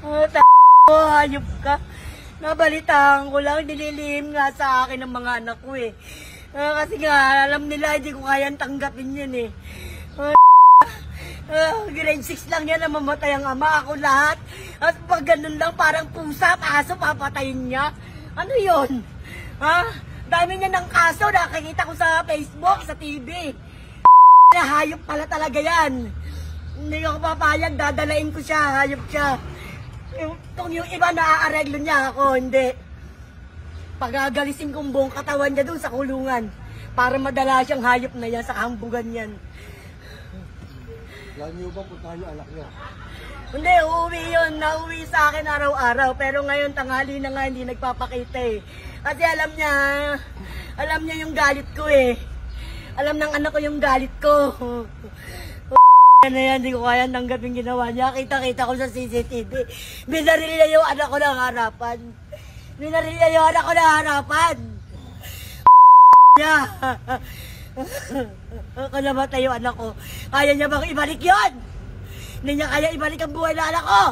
Hayop ka. Nabalitaan ko lang, nililihim nga sa akin ng mga anak ko eh. Kasi nga, alam nila, hindi ko kayang tanggapin yan eh. Grade 6 lang yan na mamatay ang ama, ako lahat. At pag ganun lang, parang pusa, aso, papatayin niya. Ano yon? Ha? Dami niya ng kaso, nakikita ko sa Facebook, sa TV. Hayop pala talaga yan. Hindi ko papayag, dadalain ko siya, hayop siya. Kung yung iba naaareglo niya ako, hindi. Pagagalisin kong buong katawan niya doon sa kulungan para madala siyang hayop na yan sa hambugan yan. Lalo niyo ba puntahan yung anak niya? Hindi, uuwi yun. Nauwi sa akin araw-araw. Pero ngayon tanghali na nga hindi nagpapakita eh. Kasi alam niya yung galit ko eh. Alam ng anak ko yung galit ko. Na yan, hindi ko kaya tanggapin ginawa niya. Kita-kita ko sa CCTV. Binarilya yung anak ko ng harapan. Binarilya yung anak ko ng harapan. Niya. Ako namatay yung anak ko. Kaya niya bang ibalik yun? Hindi niya kaya ibalik ang buhay ng anak ko.